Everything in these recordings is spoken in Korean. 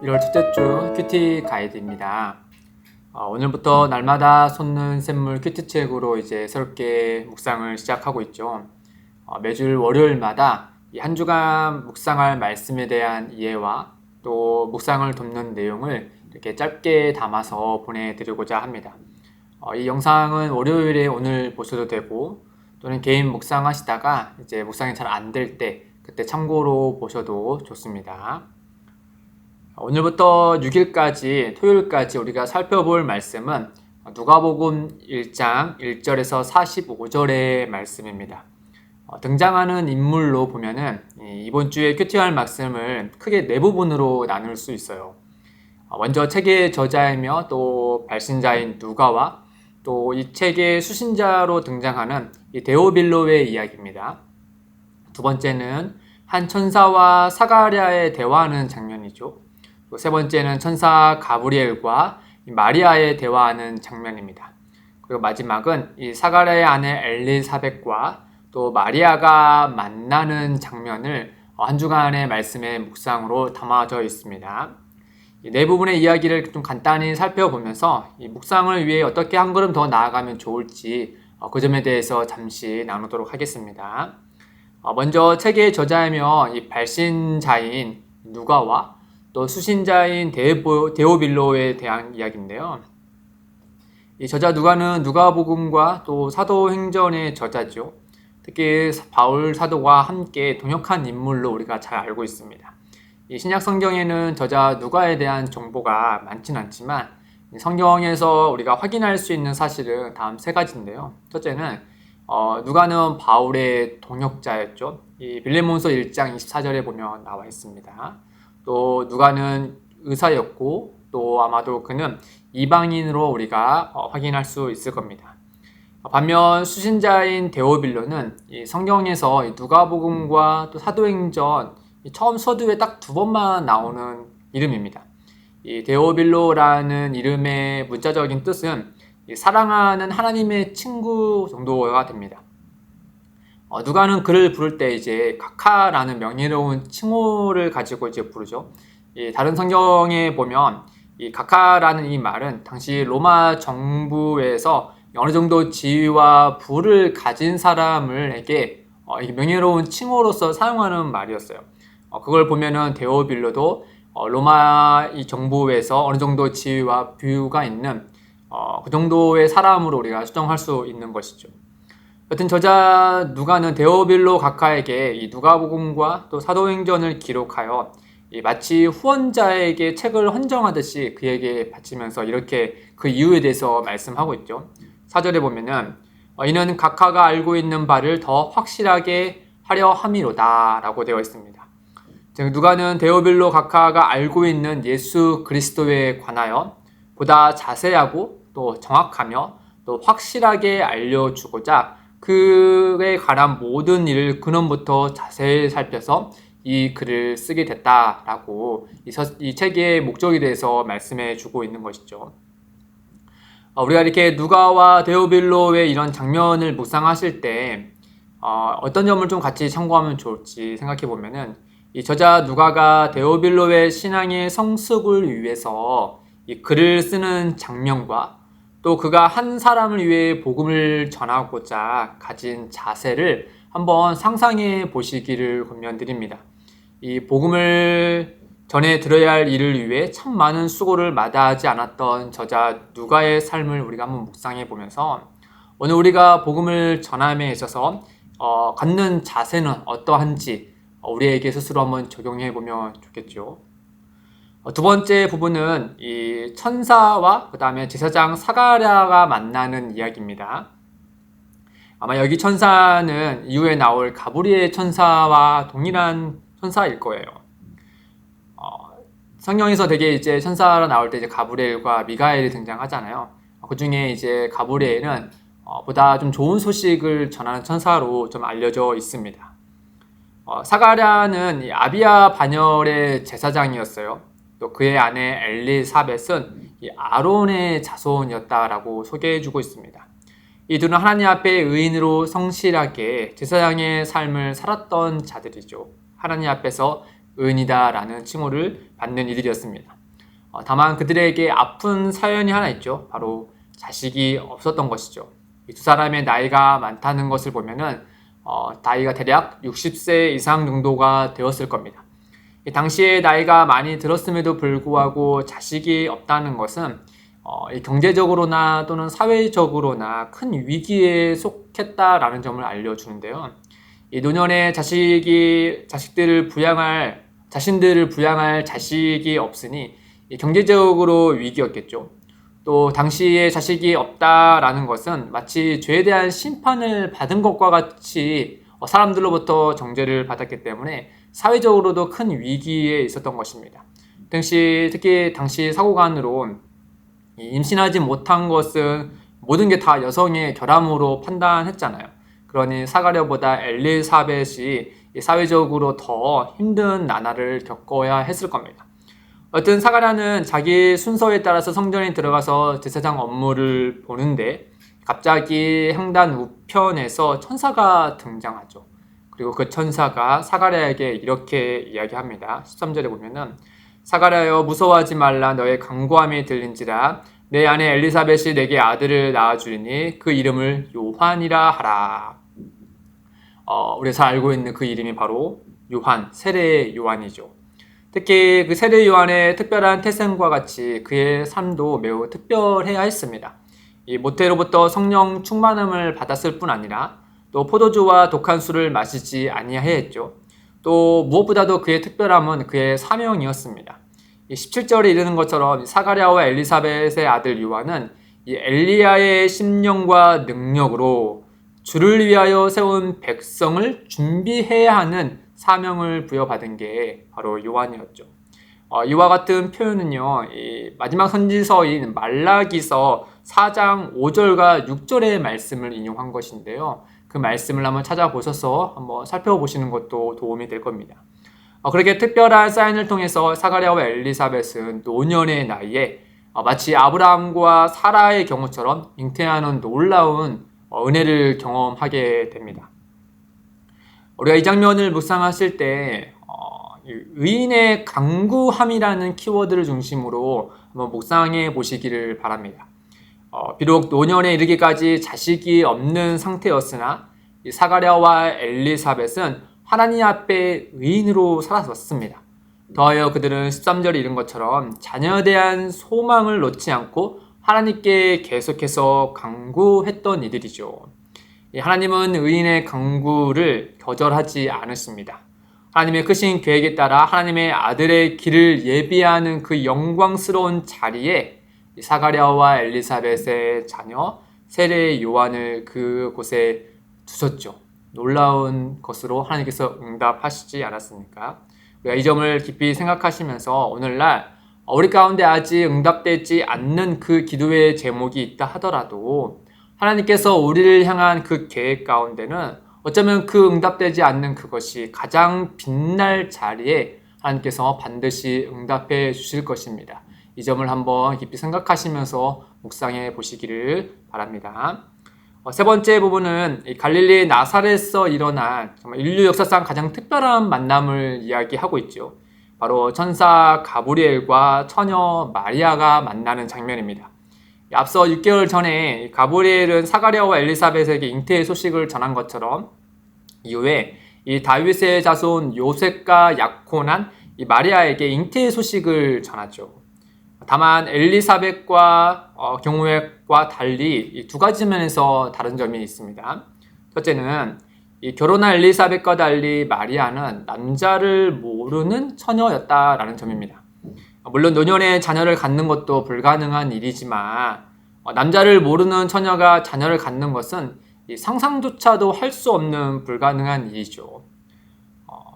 1월 첫째 주 큐티 가이드입니다. 오늘부터 날마다 솟는 샘물 큐티 책으로 이제 새롭게 묵상을 시작하고 있죠. 매주 월요일마다 이 한 주간 묵상할 말씀에 대한 이해와 또 묵상을 돕는 내용을 이렇게 짧게 담아서 보내드리고자 합니다. 이 영상은 월요일에 오늘 보셔도 되고 또는 개인 묵상하시다가 이제 묵상이 잘 안 될 때 그때 참고로 보셔도 좋습니다. 오늘부터 6일까지 토요일까지 우리가 살펴볼 말씀은 누가복음 1장 1절에서 45절의 말씀입니다. 등장하는 인물로 보면은 이번 주에 큐티할 말씀을 크게 네 부분으로 나눌 수 있어요. 먼저 책의 저자이며 또 발신자인 누가와 또 이 책의 수신자로 등장하는 이 데오빌로의 이야기입니다. 두 번째는 한 천사와 사가랴의 대화하는 장면이죠. 또 세 번째는 천사 가브리엘과 마리아의 대화하는 장면입니다. 그리고 마지막은 이 사가랴의 아내 엘리사벳과 또 마리아가 만나는 장면을 한 주간의 말씀의 묵상으로 담아져 있습니다. 이 네 부분의 이야기를 좀 간단히 살펴보면서 이 묵상을 위해 어떻게 한 걸음 더 나아가면 좋을지 그 점에 대해서 잠시 나누도록 하겠습니다. 먼저 책의 저자이며 이 발신자인 누가와 또 수신자인 데오빌로에 대한 이야기인데요. 이 저자 누가는 누가복음과 또 사도행전의 저자죠. 특히 바울 사도와 함께 동역한 인물로 우리가 잘 알고 있습니다. 이 신약 성경에는 저자 누가에 대한 정보가 많진 않지만 성경에서 우리가 확인할 수 있는 사실은 다음 세 가지인데요. 첫째는 누가는 바울의 동역자였죠. 이 빌레몬서 1장 24절에 보면 나와 있습니다. 또 누가는 의사였고 또 아마도 그는 이방인으로 우리가 확인할 수 있을 겁니다. 반면 수신자인 데오빌로는 이 성경에서 누가복음과 또 사도행전 처음 서두에 딱 두 번만 나오는 이름입니다. 이 데오빌로라는 이름의 문자적인 뜻은 사랑하는 하나님의 친구 정도가 됩니다. 누가는 그를 부를 때 이제 카카라는 명예로운 칭호를 가지고 이제 부르죠. 다른 성경에 보면 이 카카라는 이 말은 당시 로마 정부에서 어느 정도 지위와 부를 가진 사람에게 명예로운 칭호로서 사용하는 말이었어요. 그걸 보면은 데오빌로도 로마 이 정부에서 어느 정도 지위와 부가 있는 그 정도의 사람으로 우리가 수정할 수 있는 것이죠. 여튼 저자 누가는 데오빌로 각하에게 이 누가복음과 또 사도행전을 기록하여 마치 후원자에게 책을 헌정하듯이 그에게 바치면서 이렇게 그 이유에 대해서 말씀하고 있죠. 4절에 보면은 이는 각하가 알고 있는 바를 더 확실하게 하려 함이로다 라고 되어 있습니다. 즉 누가는 데오빌로 각하가 알고 있는 예수 그리스도에 관하여 보다 자세하고 또 정확하며 또 확실하게 알려주고자 그에 관한 모든 일을 근원부터 자세히 살펴서 이 글을 쓰게 됐다라고 이 책의 목적에 대해서 말씀해 주고 있는 것이죠. 우리가 이렇게 누가와 데오빌로의 이런 장면을 묵상하실 때 어떤 점을 좀 같이 참고하면 좋을지 생각해 보면은 이 저자 누가가 데오빌로의 신앙의 성숙을 위해서 이 글을 쓰는 장면과 또 그가 한 사람을 위해 복음을 전하고자 가진 자세를 한번 상상해 보시기를 권면드립니다. 이 복음을 전해 들어야 할 일을 위해 참 많은 수고를 마다하지 않았던 저자 누가의 삶을 우리가 한번 묵상해 보면서 오늘 우리가 복음을 전함에 있어서 갖는 자세는 어떠한지 우리에게 스스로 한번 적용해 보면 좋겠죠. 두 번째 부분은 이 천사와 그 다음에 제사장 사가랴가 만나는 이야기입니다. 아마 여기 천사는 이후에 나올 가브리엘 천사와 동일한 천사일 거예요. 성경에서 되게 이제 천사로 나올 때 이제 가브리엘과 미가엘이 등장하잖아요. 그 중에 이제 가브리엘은 보다 좀 좋은 소식을 전하는 천사로 좀 알려져 있습니다. 사가랴는 아비야 반열의 제사장이었어요. 또 그의 아내 엘리사벳은 아론의 자손이었다라고 소개해주고 있습니다. 이 둘은 하나님 앞에 의인으로 성실하게 제사장의 삶을 살았던 자들이죠. 하나님 앞에서 의인이다라는 칭호를 받는 이들이었습니다. 다만 그들에게 아픈 사연이 하나 있죠. 바로 자식이 없었던 것이죠. 이 두 사람의 나이가 많다는 것을 보면은 나이가 대략 60세 이상 정도가 되었을 겁니다. 당시에 나이가 많이 들었음에도 불구하고 자식이 없다는 것은 경제적으로나 또는 사회적으로나 큰 위기에 속했다라는 점을 알려주는데요. 이 노년에 자신들을 부양할 자식이 없으니 경제적으로 위기였겠죠. 또 당시에 자식이 없다라는 것은 마치 죄에 대한 심판을 받은 것과 같이 사람들로부터 정죄를 받았기 때문에 사회적으로도 큰 위기에 있었던 것입니다. 특히 당시 사고관으로 임신하지 못한 것은 모든 게 다 여성의 결함으로 판단했잖아요. 그러니 사가랴보다 엘리사벳이 사회적으로 더 힘든 나날을 겪어야 했을 겁니다. 어떤 사가랴는 자기 순서에 따라서 성전에 들어가서 제사장 업무를 보는데 갑자기 향단 우편에서 천사가 등장하죠. 그리고 그 천사가 사가랴에게 이렇게 이야기합니다. 13절에 보면은 사가랴여 무서워하지 말라 너의 간구함이 들린지라 내 아내 엘리사벳이 내게 아들을 낳아주리니 그 이름을 요한이라 하라. 우리가 잘 알고 있는 그 이름이 바로 요한, 세례 요한이죠. 특히 그 세례 요한의 특별한 태생과 같이 그의 삶도 매우 특별해야 했습니다. 이 모태로부터 성령 충만함을 받았을 뿐 아니라 또 포도주와 독한 술을 마시지 아니하여 했죠. 또 무엇보다도 그의 특별함은 그의 사명이었습니다. 17절에 이르는 것처럼 사가랴와 엘리사벳의 아들 요한은 이 엘리야의 심령과 능력으로 주를 위하여 세운 백성을 준비해야 하는 사명을 부여받은 게 바로 요한이었죠. 이와 같은 표현은요, 이 마지막 선지서인 말라기서 4장 5절과 6절의 말씀을 인용한 것인데요. 그 말씀을 한번 찾아보셔서 한번 살펴보시는 것도 도움이 될 겁니다. 그렇게 특별한 사인을 통해서 사가랴와 엘리사벳은 노년의 나이에 마치 아브라함과 사라의 경우처럼 잉태하는 놀라운 은혜를 경험하게 됩니다. 우리가 이 장면을 묵상하실 때 의인의 간구함이라는 키워드를 중심으로 한번 묵상해 보시기를 바랍니다. 비록 노년에 이르기까지 자식이 없는 상태였으나 사가랴와 엘리사벳은 하나님 앞에 의인으로 살아섰습니다. 더하여 그들은 13절에 이른 것처럼 자녀에 대한 소망을 놓지 않고 하나님께 계속해서 간구했던 이들이죠. 하나님은 의인의 간구를 거절하지 않으십니다. 하나님의 크신 계획에 따라 하나님의 아들의 길을 예비하는 그 영광스러운 자리에 사가랴와 엘리사벳의 자녀 세례 요한을 그곳에 두셨죠. 놀라운 것으로 하나님께서 응답하시지 않았습니까? 우리가 이 점을 깊이 생각하시면서 오늘날 우리 가운데 아직 응답되지 않는 그 기도의 제목이 있다 하더라도 하나님께서 우리를 향한 그 계획 가운데는 어쩌면 그 응답되지 않는 그것이 가장 빛날 자리에 하나님께서 반드시 응답해 주실 것입니다. 이 점을 한번 깊이 생각하시면서 묵상해 보시기를 바랍니다. 세 번째 부분은 갈릴리 나사렛에서 일어난 정말 인류 역사상 가장 특별한 만남을 이야기하고 있죠. 바로 천사 가브리엘과 처녀 마리아가 만나는 장면입니다. 앞서 6개월 전에 가브리엘은 사가랴와 엘리사벳에게 잉태의 소식을 전한 것처럼 이후에 이 다윗의 자손 요셉과 약혼한 이 마리아에게 잉태의 소식을 전하죠. 다만 엘리사벳과 경우와 달리 이 두 가지 면에서 다른 점이 있습니다. 첫째는 이 결혼한 엘리사벳과 달리 마리아는 남자를 모르는 처녀였다라는 점입니다. 물론 노년에 자녀를 갖는 것도 불가능한 일이지만 남자를 모르는 처녀가 자녀를 갖는 것은 상상조차도 할 수 없는 불가능한 일이죠.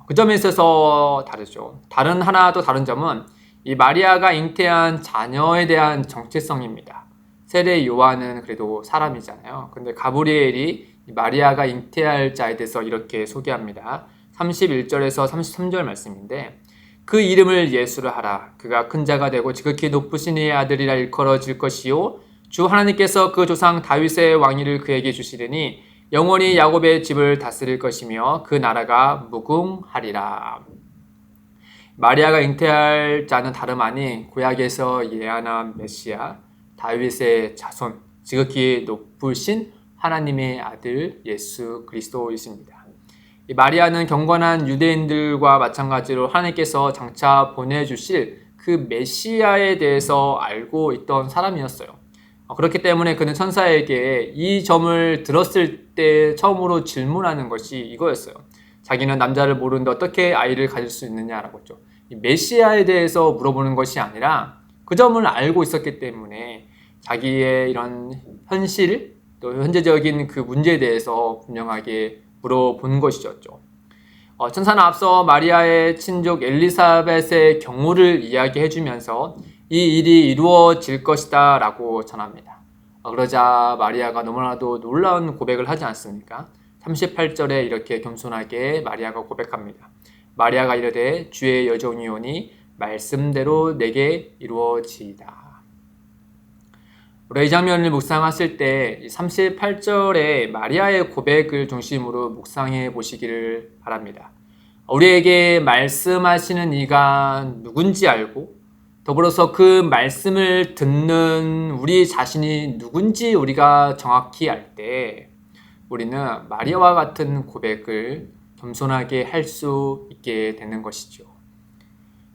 그 점에 있어서 다르죠. 하나 더 다른 점은 이 마리아가 잉태한 자녀에 대한 정체성입니다. 세례 요한은 그래도 사람이잖아요. 근데 가브리엘이 마리아가 잉태할 자에 대해서 이렇게 소개합니다. 31절에서 33절 말씀인데 그 이름을 예수를 하라. 그가 큰 자가 되고 지극히 높으신 이의 아들이라 일컬어질 것이요 주 하나님께서 그 조상 다윗의 왕위를 그에게 주시리니 영원히 야곱의 집을 다스릴 것이며 그 나라가 무궁하리라. 마리아가 잉태할 자는 다름 아닌 구약에서 예언한 메시아, 다윗의 자손, 지극히 높으신 하나님의 아들 예수 그리스도이십니다. 이 마리아는 경건한 유대인들과 마찬가지로 하나님께서 장차 보내주실 그 메시아에 대해서 알고 있던 사람이었어요. 그렇기 때문에 그는 천사에게 이 점을 들었을 때 처음으로 질문하는 것이 이거였어요. 자기는 남자를 모르는데 어떻게 아이를 가질 수 있느냐라고 했죠. 메시아에 대해서 물어보는 것이 아니라 그 점을 알고 있었기 때문에 자기의 이런 현실 또 현재적인 그 문제에 대해서 분명하게 물어본 것이었죠. 천사는 앞서 마리아의 친족 엘리사벳의 경우를 이야기해 주면서 이 일이 이루어질 것이다 라고 전합니다. 그러자 마리아가 너무나도 놀라운 고백을 하지 않습니까? 38절에 이렇게 겸손하게 마리아가 고백합니다. 마리아가 이르되 주의 여종이오니 말씀대로 내게 이루어지이다. 우리 이 장면을 묵상하실 때 38절의 마리아의 고백을 중심으로 묵상해 보시기를 바랍니다. 우리에게 말씀하시는 이가 누군지 알고 더불어서 그 말씀을 듣는 우리 자신이 누군지 우리가 정확히 알 때 우리는 마리아와 같은 고백을 겸손하게 할 수 있게 되는 것이죠.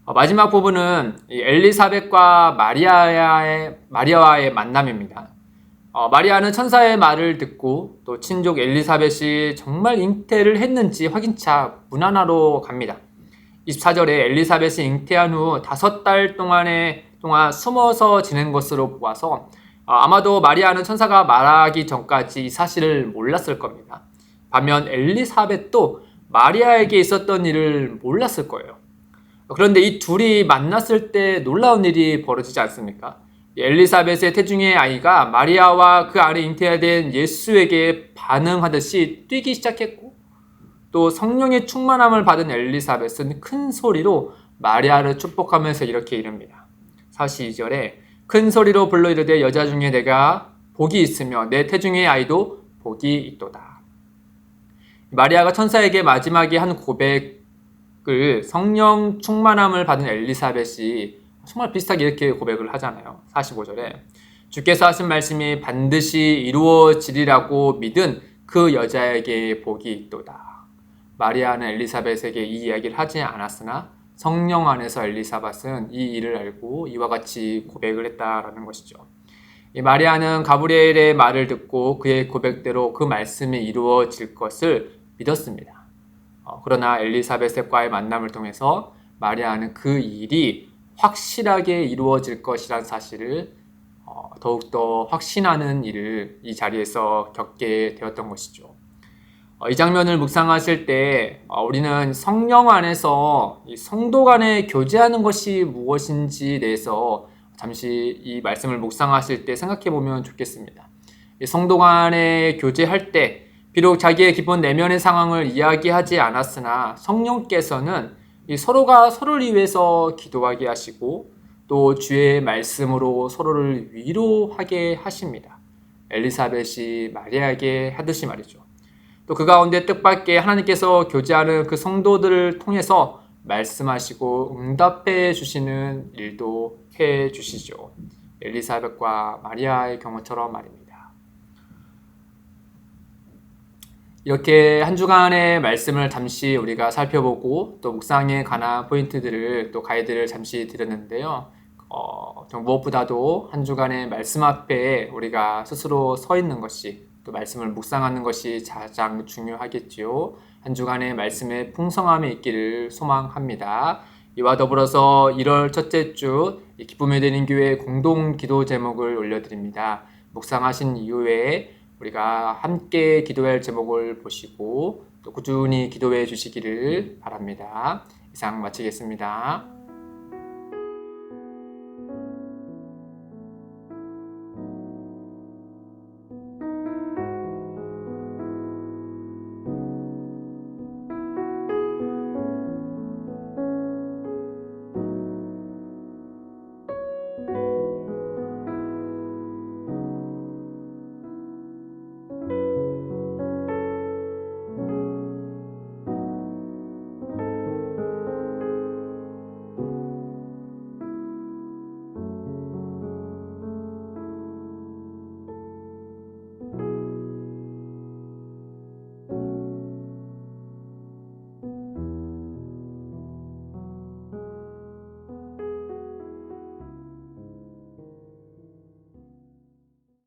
마지막 부분은 엘리사벳과 마리아와의 만남입니다. 마리아는 천사의 말을 듣고 또 친족 엘리사벳이 정말 잉태를 했는지 확인차 문 하나로 갑니다. 24절에 엘리사벳이 잉태한 후 5달 동안 숨어서 지낸 것으로 보아서 아마도 마리아는 천사가 말하기 전까지 이 사실을 몰랐을 겁니다. 반면 엘리사벳도 마리아에게 있었던 일을 몰랐을 거예요. 그런데 이 둘이 만났을 때 놀라운 일이 벌어지지 않습니까? 엘리사벳의 태중의 아이가 마리아와 그 안에 잉태된 예수에게 반응하듯이 뛰기 시작했고 또 성령의 충만함을 받은 엘리사벳은 큰 소리로 마리아를 축복하면서 이렇게 이릅니다. 42절에 큰 소리로 불러 이르되 여자 중에 내가 복이 있으며 내 태중의 아이도 복이 있도다. 마리아가 천사에게 마지막에 한 고백을 성령 충만함을 받은 엘리사벳이 정말 비슷하게 이렇게 고백을 하잖아요. 45절에 주께서 하신 말씀이 반드시 이루어지리라고 믿은 그 여자에게 복이 있도다. 마리아는 엘리사벳에게 이 이야기를 하지 않았으나 성령 안에서 엘리사벳은 이 일을 알고 이와 같이 고백을 했다라는 것이죠. 이 마리아는 가브리엘의 말을 듣고 그의 고백대로 그 말씀이 이루어질 것을 믿었습니다. 그러나 엘리사벳과의 만남을 통해서 마리아는 그 일이 확실하게 이루어질 것이란 사실을 더욱더 확신하는 일을 이 자리에서 겪게 되었던 것이죠. 이 장면을 묵상하실 때 우리는 성령 안에서 이 성도 간에 교제하는 것이 무엇인지에 대해서 잠시 이 말씀을 묵상하실 때 생각해 보면 좋겠습니다. 이 성도 간에 교제할 때 비록 자기의 깊은 내면의 상황을 이야기하지 않았으나 성령께서는 이 서로가 서로를 위해서 기도하게 하시고 또 주의 말씀으로 서로를 위로하게 하십니다. 엘리사벳이 마리아에게 하듯이 말이죠. 또 그 가운데 뜻밖의 하나님께서 교제하는 그 성도들을 통해서 말씀하시고 응답해 주시는 일도 해 주시죠. 엘리사벳과 마리아의 경우처럼 말입니다. 이렇게 한 주간의 말씀을 잠시 우리가 살펴보고 또 묵상에 관한 포인트들을 또 가이드를 잠시 드렸는데요. 무엇보다도 한 주간의 말씀 앞에 우리가 스스로 서 있는 것이 또 말씀을 묵상하는 것이 가장 중요하겠지요. 한 주간의 말씀의 풍성함이 있기를 소망합니다. 이와 더불어서 1월 첫째 주 기쁨의 되는 교회 공동 기도 제목을 올려드립니다. 묵상하신 이후에 우리가 함께 기도할 제목을 보시고 또 꾸준히 기도해 주시기를 바랍니다. 이상 마치겠습니다.